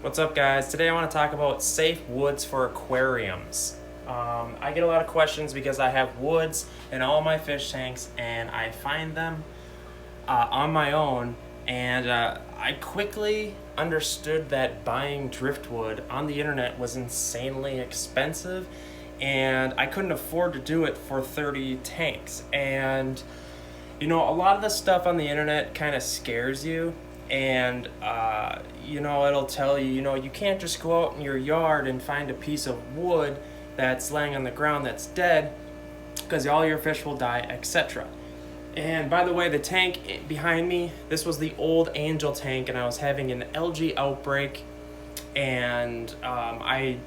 What's up, guys? Today I want to talk about safe woods for aquariums. I get a lot of questions because I have woods in all my fish tanks and I find them on my own, and I quickly understood that buying driftwood on the internet was insanely expensive and I couldn't afford to do it for 30 tanks. And a lot of the stuff on the internet kind of scares you, and it'll tell you, you can't just go out in your yard and find a piece of wood that's laying on the ground that's dead because all your fish will die, etc. And by the way, the tank behind me, this was the old Angel tank, and I was having an algae outbreak, and I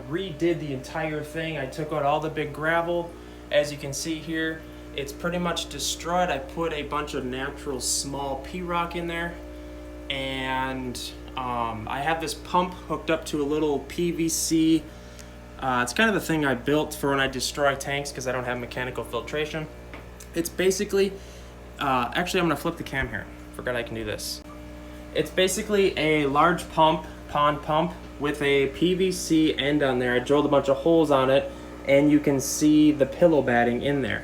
redid the entire thing. I took out all the big gravel. As you can see here, it's pretty much destroyed. I put a bunch of natural small P-rock in there, and I have this pump hooked up to a little PVC. It's kind of the thing I built for when I destroy tanks because I don't have mechanical filtration. It's basically, actually I'm gonna flip the cam here. Forgot I can do this. It's basically a large pond pump with a PVC end on there. I drilled a bunch of holes on it, and you can see the pillow batting in there.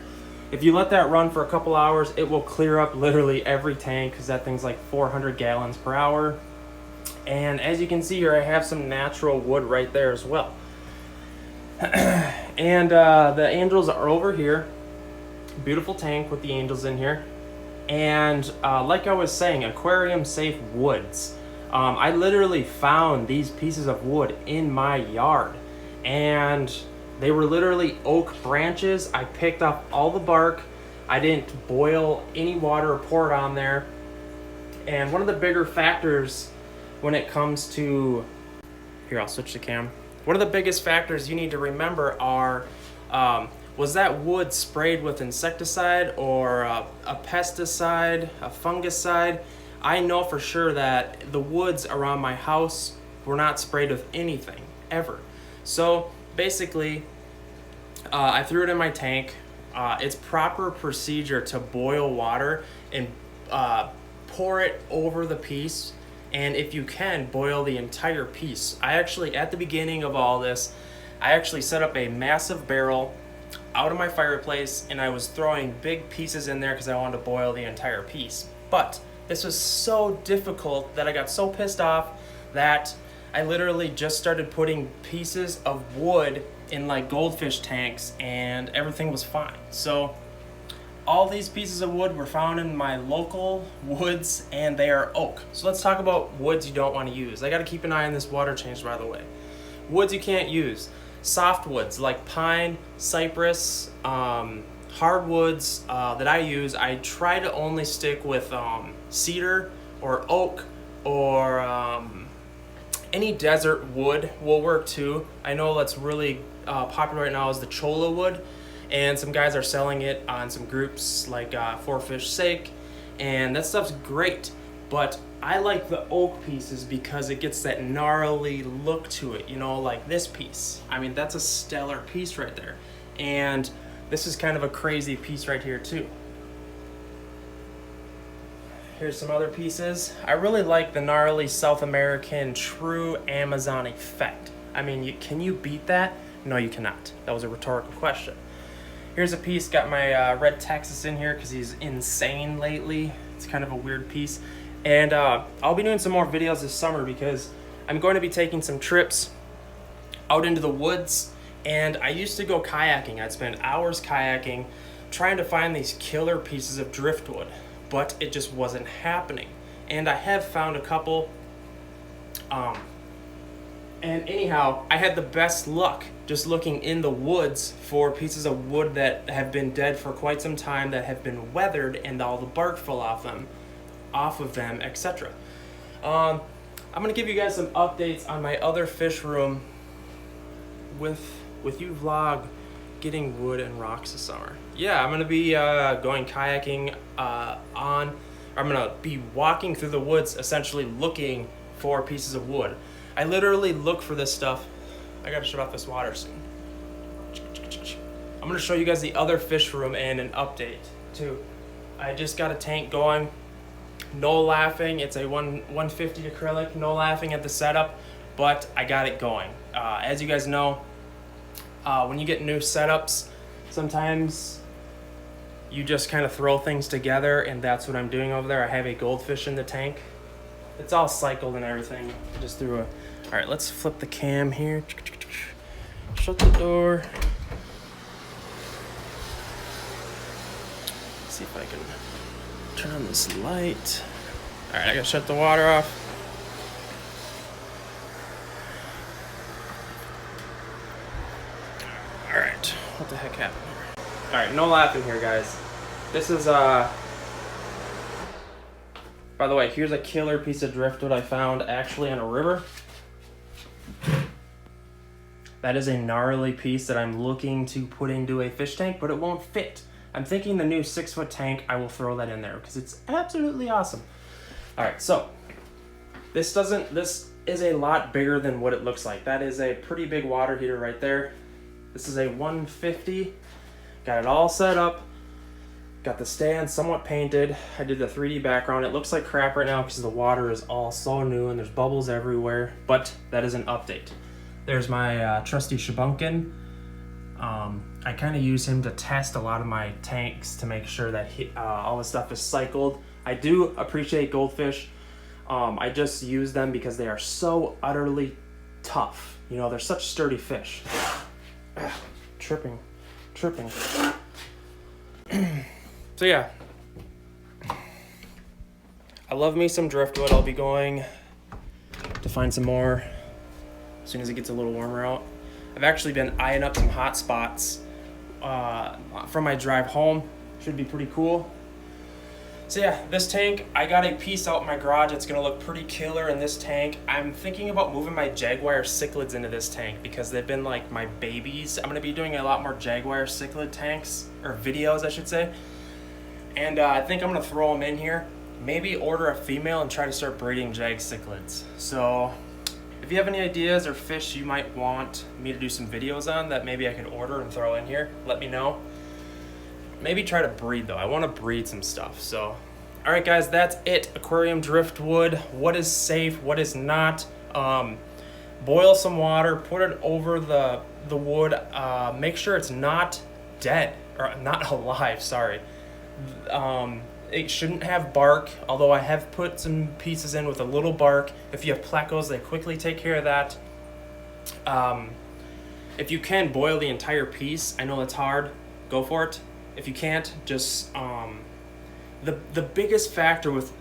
If you let that run for a couple hours, it will clear up literally every tank because that thing's like 400 gallons per hour. And as you can see here, I have some natural wood right there as well. And the angels are over here. Beautiful tank with the angels in here. And like I was saying, aquarium safe woods. I literally found these pieces of wood in my yard, and they were literally oak branches. I picked up all the bark. I didn't boil any water or pour it on there. And one of the bigger factors when it comes to, here, I'll switch the cam. One of the biggest factors you need to remember are, was that wood sprayed with insecticide or a pesticide, a fungicide? I know for sure that the woods around my house were not sprayed with anything, ever. So basically, I threw it in my tank. It's proper procedure to boil water and pour it over the piece. And if you can, boil the entire piece. I actually, at the beginning of all this, I actually set up a massive barrel out of my fireplace, and I was throwing big pieces in there because I wanted to boil the entire piece. But this was so difficult that I got so pissed off that I literally just started putting pieces of wood in like goldfish tanks, and everything was fine. So all these pieces of wood were found in my local woods, and they are oak. So let's talk about woods you don't want to use. I got to keep an eye on this water change, by the way. Woods you can't use. Softwoods like pine, cypress, hardwoods that I use, I try to only stick with cedar or oak, or any desert wood will work too. I know that's really popular right now is the cholla wood, and some guys are selling it on some groups like For Fish Sake, and that stuff's great. But I like the oak pieces because it gets that gnarly look to it, like this piece. I mean, that's a stellar piece right there. And this is kind of a crazy piece right here too. Here's some other pieces. I really like the gnarly South American true Amazon effect. I mean, can you beat that? No, you cannot. That was a rhetorical question. Here's a piece, got my red Texas in here because he's insane lately. It's kind of a weird piece. And I'll be doing some more videos this summer because I'm going to be taking some trips out into the woods. And I used to go kayaking. I'd spend hours kayaking trying to find these killer pieces of driftwood, but it just wasn't happening. And I have found a couple. And anyhow, I had the best luck just looking in the woods for pieces of wood that have been dead for quite some time, that have been weathered and all the bark fell off of them, etc. I'm gonna give you guys some updates on my other fish room with you vlog getting wood and rocks this summer. Yeah, I'm gonna be going kayaking I'm gonna be walking through the woods essentially looking for pieces of wood. I literally look for this stuff. I gotta shut off this water soon. I'm gonna show you guys the other fish room and an update too. I just got a tank going. No laughing. It's a 150 acrylic. No laughing at the setup. but I got it going. As you guys know, when you get new setups, sometimes you just kind of throw things together, and that's what I'm doing over there. I have a goldfish in the tank. It's all cycled and everything. I just threw a... All right, let's flip the cam here. Shut the door. Let's see if I can turn on this light. All right, I gotta shut the water off. All right, what the heck happened here? All right, no laughing here, guys. This is, by the way, here's a killer piece of driftwood I found actually on a river. That is a gnarly piece that I'm looking to put into a fish tank, but it won't fit. I'm thinking the new 6-foot tank, I will throw that in there because it's absolutely awesome. All right, so this is a lot bigger than what it looks like. That is a pretty big water heater right there. This is a 150. Got it all set up. Got the stand somewhat painted. I did the 3D background. It looks like crap right now because the water is all so new and there's bubbles everywhere, but that is an update. There's my trusty Shabunkin. I kind of use him to test a lot of my tanks to make sure that all the stuff is cycled. I do appreciate goldfish. I just use them because they are so utterly tough. You know, they're such sturdy fish. Tripping. So yeah, I love me some driftwood. I'll be going to find some more as soon as it gets a little warmer out. I've actually been eyeing up some hot spots from my drive home. Should be pretty cool. So yeah, this tank, I got a piece out in my garage. It's gonna look pretty killer in this tank. I'm thinking about moving my Jaguar cichlids into this tank because they've been like my babies. I'm gonna be doing a lot more Jaguar cichlid tanks, or videos I should say. And I think I'm gonna throw them in here. Maybe order a female and try to start breeding Jag cichlids. So if you have any ideas or fish you might want me to do some videos on that maybe I could order and throw in here, let me know. Maybe try to breed though. I want to breed some stuff. So, all right, guys, that's it. Aquarium driftwood. What is safe? What is not? Boil some water. Put it over the wood. Make sure it's not dead or not alive. Sorry. It shouldn't have bark. Although I have put some pieces in with a little bark. If you have plecos, they quickly take care of that. If you can boil the entire piece, I know that's hard. Go for it. If you can't, just the biggest factor with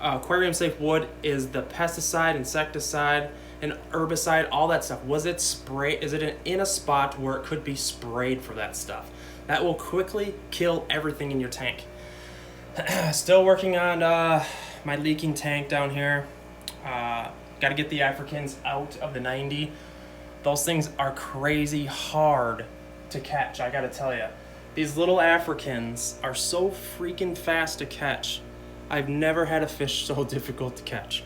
aquarium safe wood is the pesticide, insecticide, and herbicide, all that stuff. Was it spray? Is it in a spot where it could be sprayed for that stuff? That will quickly kill everything in your tank. Still working on my leaking tank down here. Got to get the Africans out of the 90. Those things are crazy hard to catch, I gotta tell you. These little Africans are so freaking fast to catch. I've never had a fish so difficult to catch.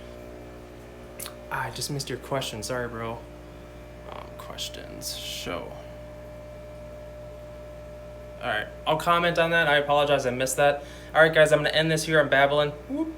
I just missed your question. Sorry, bro. Questions. Show. Alright, I'll comment on that. I apologize, I missed that. Alright, guys, I'm going to end this here. I'm babbling. Whoop.